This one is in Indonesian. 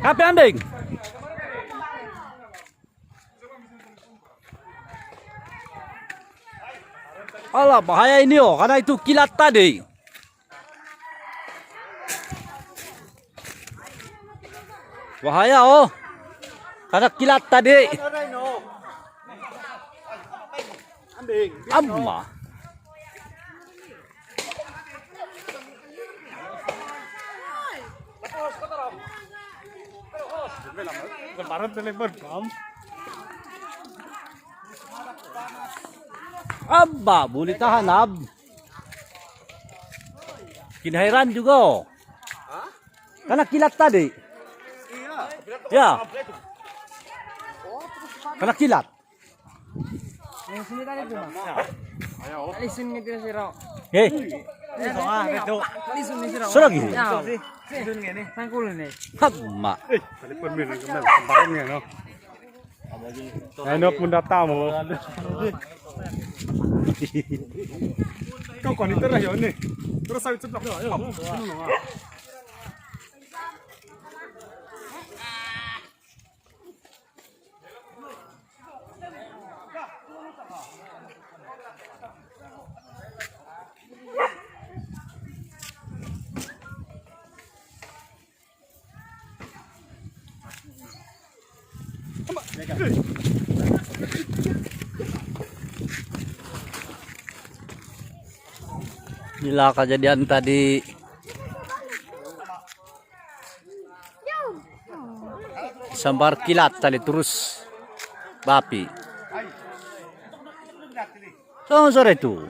Kape ambing. Alah, bahaya ini oh, karena itu kilat tadi. Bahaya oh, karena kilat tadi. Amma. Abba, boleh tahan ab. Kinairan juga oh. Karena kilat tadi. Ya. Karena kilat. Yang sini tadi tuh, Mas. Alisun gitu sih, Ro. Hei. Alisun nih sih, Ro. Sudah gini. Alisun gini. Tangkul ini. Amma. Telepon mir kemarin ya no. Ano pun data mo. Kau kon itu lah ini. Terus saya ceplok. Gila kejadian tadi. Sambar kilat tadi terus bapi. Sore itu.